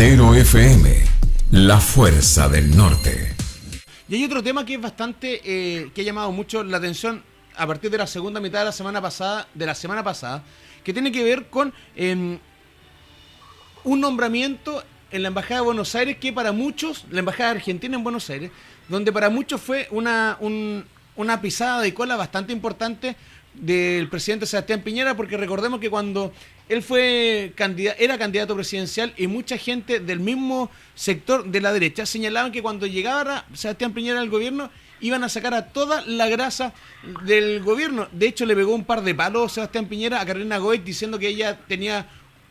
Lagardero FM, la fuerza del norte. Y hay otro tema que es bastante, que ha llamado mucho la atención a partir de la segunda mitad de la semana pasada, que tiene que ver con un nombramiento en la Embajada de Buenos Aires que para muchos, la Embajada Argentina en Buenos Aires, donde para muchos fue una pisada de cola bastante importante del presidente Sebastián Piñera, porque recordemos que cuando él era candidato presidencial y mucha gente del mismo sector de la derecha señalaban que cuando llegara Sebastián Piñera al gobierno iban a sacar a toda la grasa del gobierno. De hecho, le pegó un par de palos Sebastián Piñera a Carolina Goich diciendo que ella tenía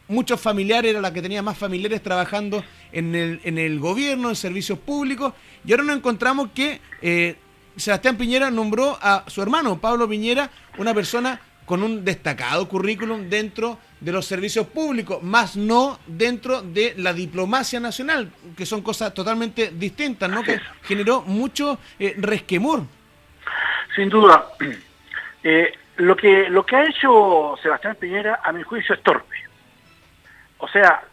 muchos familiares, era la que tenía más familiares trabajando en el gobierno, en servicios públicos, y ahora nos encontramos que Sebastián Piñera nombró a su hermano, Pablo Piñera, una persona con un destacado currículum dentro de los servicios públicos, más no dentro de la diplomacia nacional, que son cosas totalmente distintas, ¿no? Que generó mucho resquemor. Sin duda. Lo que ha hecho Sebastián Piñera, a mi juicio, es torpe. O sea,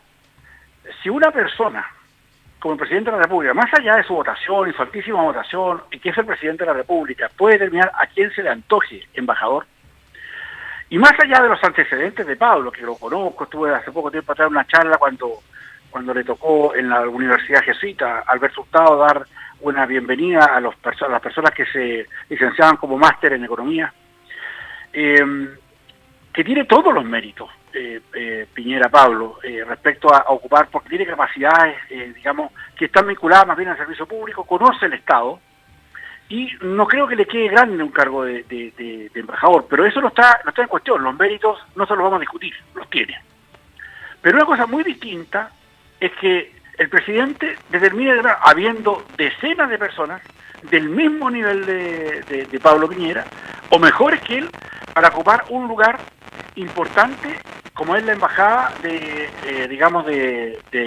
si una persona, como el presidente de la República, más allá de su votación y su altísima votación, y que es el presidente de la República, puede determinar a quién se le antoje embajador, y más allá de los antecedentes de Pablo, que lo conozco, estuve hace poco tiempo atrás en una charla cuando le tocó en la Universidad Jesuita a Alberto Hurtado dar una bienvenida a las personas que se licenciaban como máster en economía, que tiene todos los méritos, Piñera Pablo, respecto a ocupar, porque tiene capacidades, digamos, que están vinculadas más bien al servicio público, conoce el Estado, y no creo que le quede grande un cargo de embajador, pero eso no está en cuestión, los méritos no se los vamos a discutir, los tiene. Pero una cosa muy distinta es que el presidente determine, habiendo decenas de personas del mismo nivel de Pablo Piñera, o mejores que él, para ocupar un lugar importante como es la embajada de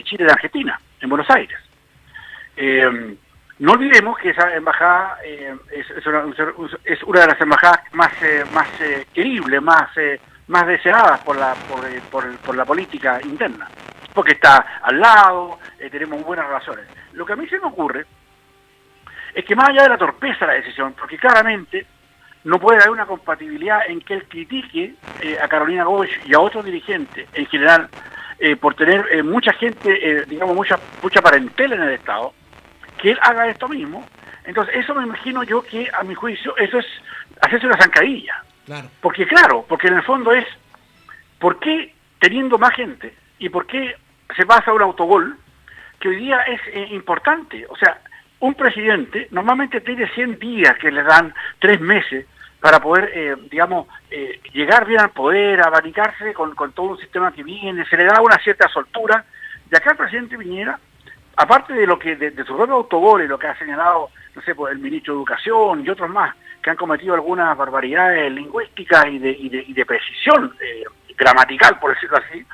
Chile de Argentina, en Buenos Aires. No olvidemos que esa embajada es una de las embajadas más queribles, más deseadas por la política interna, porque está al lado, tenemos buenas relaciones. Lo que a mí se me ocurre es que más allá de la torpeza de la decisión, porque claramente no puede haber una compatibilidad en que él critique a Carolina Goich y a otros dirigentes en general por tener mucha gente, mucha parentela en el Estado, que él haga esto mismo. Entonces eso me imagino yo que, a mi juicio, eso es hacerse una zancadilla. Claro. Porque en el fondo es, ¿por qué teniendo más gente y por qué se pasa un autogol que hoy día es importante? O sea, un presidente normalmente tiene 100 días que le dan 3 meses para poder, llegar bien al poder, abanicarse con todo un sistema que viene, se le da una cierta soltura. Y acá el presidente Piñera, aparte de de su propio autogol y lo que ha señalado, no sé, pues el ministro de Educación y otros más, que han cometido algunas barbaridades lingüísticas y de precisión gramatical, por decirlo así,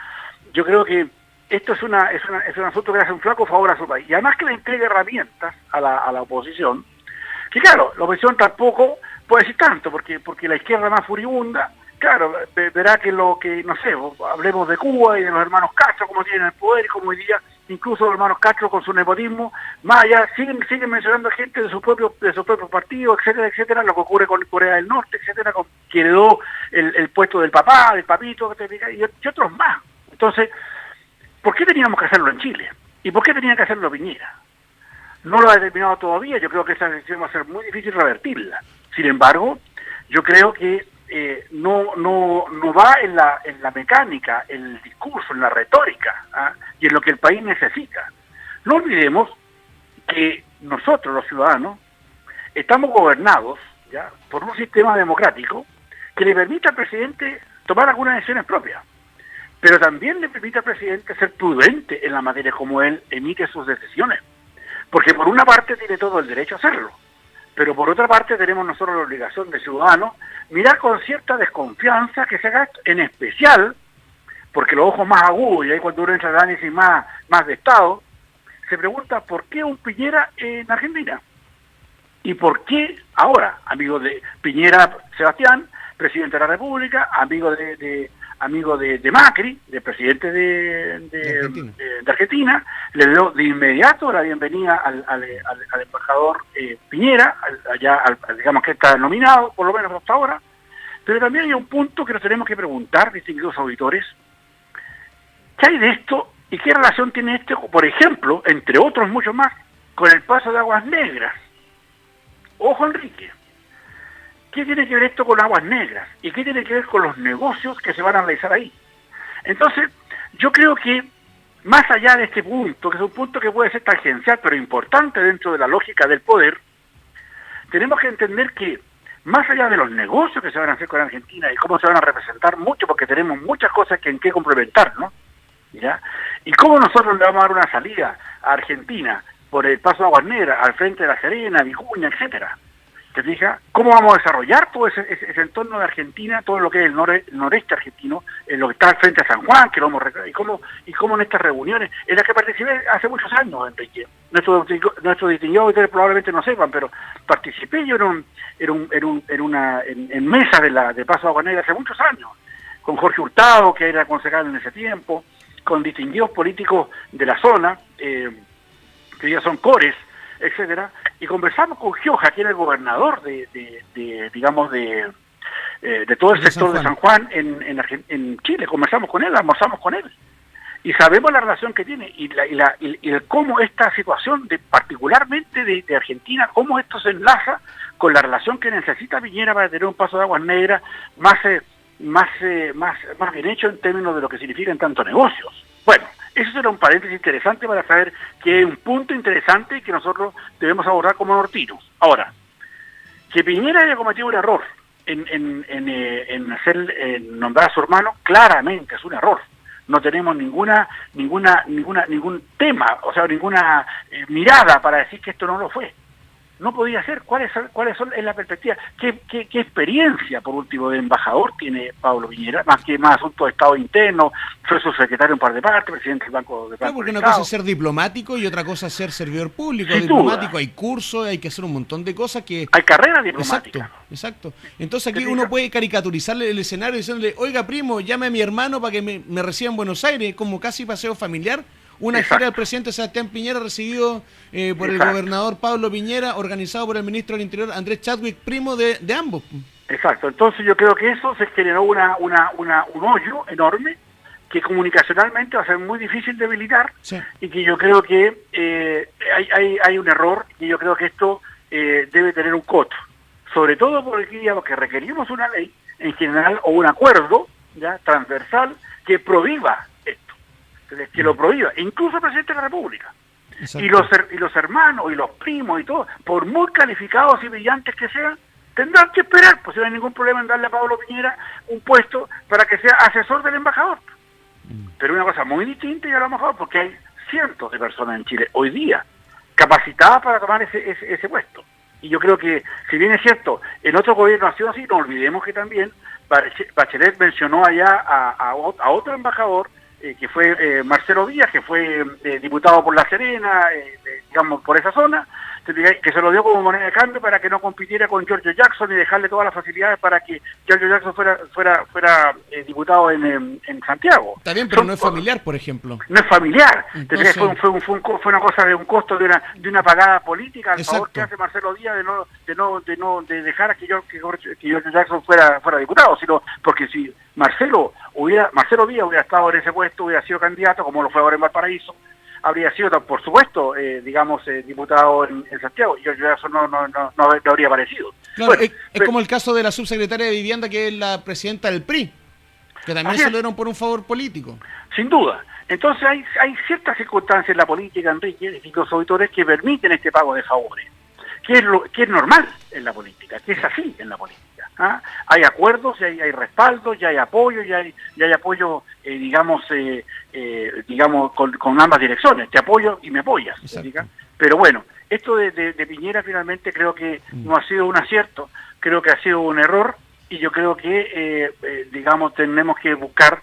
yo creo que esto es un asunto que le hace un flaco favor a su país. Y además que le entrega herramientas a la oposición, que claro, la oposición tampoco puede decir tanto, porque la izquierda más furibunda, claro, verá que no sé, hablemos de Cuba y de los hermanos Castro, como tienen el poder, y como hoy día incluso los hermanos Castro con su nepotismo, más allá, siguen mencionando a gente de su propio partido, etcétera, etcétera, lo que ocurre con Corea del Norte, etcétera, que heredó el puesto del papá, del papito, y otros más. Entonces, ¿por qué teníamos que hacerlo en Chile? ¿Y por qué tenía que hacerlo Piñera? No lo ha determinado todavía, yo creo que esa decisión va a ser muy difícil revertirla. Sin embargo, yo creo que no va en la mecánica, en el discurso, en la retórica, y en lo que el país necesita. No olvidemos que nosotros, los ciudadanos, estamos gobernados ya por un sistema democrático que le permite al presidente tomar algunas decisiones propias, pero también le permite al presidente ser prudente en la materia como él emite sus decisiones, porque por una parte tiene todo el derecho a hacerlo, pero por otra parte tenemos nosotros la obligación de ciudadanos mirar con cierta desconfianza que se haga esto, en especial porque los ojos más agudos, y ahí cuando uno entra en análisis más de Estado, se pregunta por qué un Piñera en Argentina, y por qué ahora, amigo de Piñera Sebastián, presidente de la República, amigo de amigo de Macri, del presidente de Argentina, le dio de inmediato la bienvenida al embajador Piñera, digamos que está nominado, por lo menos hasta ahora. Pero también hay un punto que nos tenemos que preguntar, distinguidos auditores, ¿qué hay de esto y qué relación tiene esto, por ejemplo, entre otros muchos más, con el paso de Aguas Negras? Ojo, Enrique, ¿qué tiene que ver esto con Aguas Negras? ¿Y qué tiene que ver con los negocios que se van a realizar ahí? Entonces, yo creo que más allá de este punto, que es un punto que puede ser tangencial, pero importante dentro de la lógica del poder, tenemos que entender que más allá de los negocios que se van a hacer con Argentina y cómo se van a representar mucho, porque tenemos muchas cosas en que complementar, ¿no? ¿Ya? Y cómo nosotros le vamos a dar una salida a Argentina por el paso de Aguas Negras, al frente de La Serena, Vicuña, etcétera. ¿Te fijas? ¿Cómo vamos a desarrollar todo ese entorno de Argentina, todo lo que es el noreste argentino, en lo que está al frente de San Juan, que lo vamos a y cómo en estas reuniones, en las que participé hace muchos años, Enrique? Nuestros distinguidos auditores probablemente no sepan, pero participé yo en mesas de Paso de Aguas Negras hace muchos años, con Jorge Hurtado, que era concejal en ese tiempo, con distinguidos políticos de la zona, que ya son cores, etcétera, y conversamos con Gioja, que era el gobernador de todo el sector de San Juan en Chile. Conversamos con él, almorzamos con él, y sabemos la relación que tiene y cómo esta situación particularmente de Argentina, cómo esto se enlaza con la relación que necesita Piñera para tener un paso de Aguas Negras más bien hecho en términos de lo que significan tanto negocios. Bueno, eso será un paréntesis interesante para saber que es un punto interesante que nosotros debemos abordar como nortinos. Ahora, que Piñera haya cometido un error en nombrar a su hermano, claramente es un error. No tenemos ningún tema, o sea, ninguna mirada para decir que esto no lo fue. No podía ser. ¿Cuáles son en la perspectiva? ¿Qué experiencia, por último, de embajador tiene Pablo Piñera? Más asuntos de Estado interno, fue su secretario en un par de partes, presidente del Banco de Banco. Porque una Estado. cosa es ser diplomático y otra cosa es ser servidor público. Sin Diplomático, duda. hay cursos, hay que hacer un montón de cosas que... Hay carrera diplomática. Exacto. Entonces aquí uno puede caricaturizarle el escenario diciéndole, oiga, primo, llame a mi hermano para que me reciba en Buenos Aires, como casi paseo familiar. Una gira del presidente Sebastián Piñera recibido por el gobernador Pablo Piñera, organizado por el ministro del Interior Andrés Chadwick, primo de ambos. Exacto, entonces yo creo que eso se generó un hoyo enorme que comunicacionalmente va a ser muy difícil de habilitar, sí. Y que yo creo que hay un error y yo creo que esto debe tener un coto, sobre todo porque digamos que requerimos una ley en general o un acuerdo ya transversal que prohíba que lo prohíba, incluso el presidente de la República. Y los hermanos y los primos y todo, por muy calificados y brillantes que sean, tendrán que esperar, pues no hay ningún problema en darle a Pablo Piñera un puesto para que sea asesor del embajador. Pero una cosa muy distinta y a lo mejor porque hay cientos de personas en Chile hoy día capacitadas para tomar ese puesto. Y yo creo que, si bien es cierto, en otro gobierno ha sido así, no olvidemos que también Bachelet mencionó allá a otro embajador, que fue Marcelo Díaz, que fue diputado por La Serena, digamos, por esa zona, que se lo dio como moneda de cambio para que no compitiera con Giorgio Jackson y dejarle todas las facilidades para que Giorgio Jackson fuera diputado en Santiago. Está bien, pero no es familiar, por ejemplo. No es familiar. Entonces, fue una cosa de un costo de una pagada política al favor que hace Marcelo Díaz de dejar a que Giorgio Jackson fuera diputado, sino porque si Marcelo Díaz hubiera estado en ese puesto, hubiera sido candidato, como lo fue ahora en Valparaíso, habría sido, por supuesto, diputado en Santiago, y eso no habría aparecido. Claro, bueno, es como el caso de la subsecretaria de Vivienda, que es la presidenta del PRI, que también se lo dieron por un favor político. Sin duda. Entonces hay ciertas circunstancias en la política, Enrique, y los auditores que permiten este pago de favores, que es normal en la política, que es así en la política. ¿Ah? Hay acuerdos, hay respaldos, ya hay apoyo, ya hay apoyo, digamos, con ambas direcciones. Te apoyo y me apoyas. Pero bueno, esto de Piñera finalmente creo que no ha sido un acierto, creo que ha sido un error, y yo creo que, tenemos que buscar,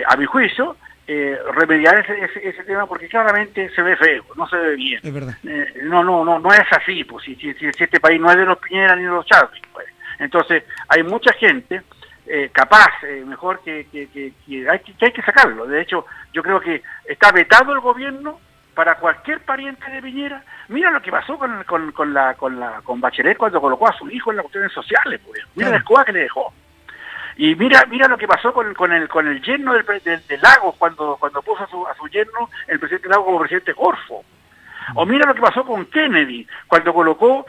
a mi juicio, remediar ese tema, porque claramente se ve feo, no se ve bien. Es verdad. No es así, pues si este país no es de los Piñera ni de los Chadwick, pues. Entonces, hay mucha gente capaz, mejor que hay que sacarlo. De hecho, yo creo que está vetado el gobierno para cualquier pariente de Piñera. Mira lo que pasó con Bachelet cuando colocó a su hijo en las cuestiones sociales, pues. Mira la escoba que le dejó. Y mira lo que pasó con el yerno del Lagos cuando puso a su yerno el presidente Lagos como presidente Corfo. O mira lo que pasó con Kennedy cuando colocó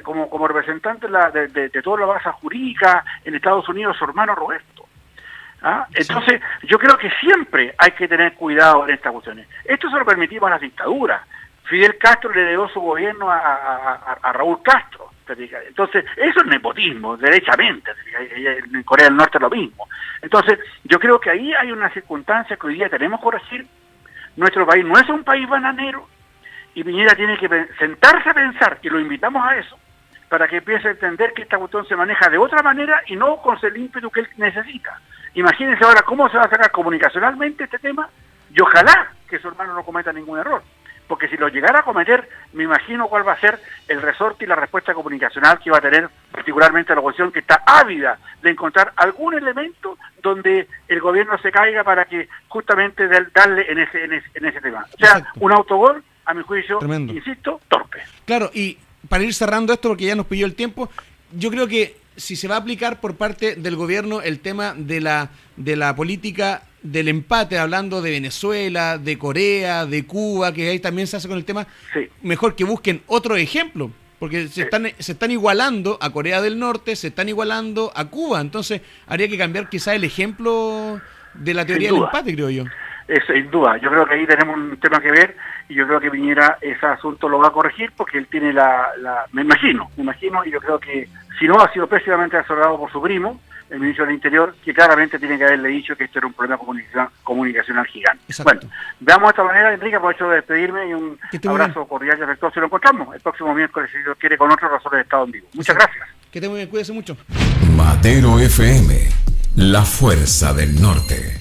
como representante de toda la base jurídica en Estados Unidos su hermano Roberto. ¿Ah? Entonces, yo creo que siempre hay que tener cuidado en estas cuestiones. Esto se lo permitimos a las dictaduras. Fidel Castro le heredó su gobierno a Raúl Castro. Entonces, eso es nepotismo, derechamente. En Corea del Norte es lo mismo. Entonces, yo creo que ahí hay una circunstancia que hoy día tenemos que corregir. Nuestro país no es un país bananero y Piñera tiene que sentarse a pensar, y lo invitamos a eso, para que empiece a entender que esta cuestión se maneja de otra manera y no con el ímpetu que él necesita. Imagínense ahora cómo se va a sacar comunicacionalmente este tema, y ojalá que su hermano no cometa ningún error. Porque si lo llegara a cometer, me imagino cuál va a ser el resorte y la respuesta comunicacional que va a tener particularmente la oposición, que está ávida de encontrar algún elemento donde el gobierno se caiga para que justamente darle en ese tema. O sea, exacto, un autogol, a mi juicio, tremendo, insisto, torpe. Claro, y para ir cerrando esto, porque ya nos pilló el tiempo, yo creo que si se va a aplicar por parte del gobierno el tema de la política del empate, hablando de Venezuela, de Corea, de Cuba, que ahí también se hace con el tema, sí, mejor que busquen otro ejemplo, porque se están igualando a Corea del Norte, se están igualando a Cuba, entonces habría que cambiar quizá el ejemplo de la teoría del empate, creo yo. Sin duda, yo creo que ahí tenemos un tema que ver, y yo creo que Piñera ese asunto lo va a corregir, porque él tiene me imagino, y yo creo que si no ha sido pésimamente asesorado por su primo, el ministro del Interior, que claramente tiene que haberle dicho que esto era un problema comunicacional gigante. Exacto. Bueno, veamos de esta manera, Enrique, aprovecho de despedirme y un abrazo cordial y afectuoso. Lo encontramos el próximo miércoles, si Dios quiere, con otro Razón de Estado en Vivo. Muchas gracias. Que esté muy bien, cuídese mucho. Madero FM, la fuerza del norte.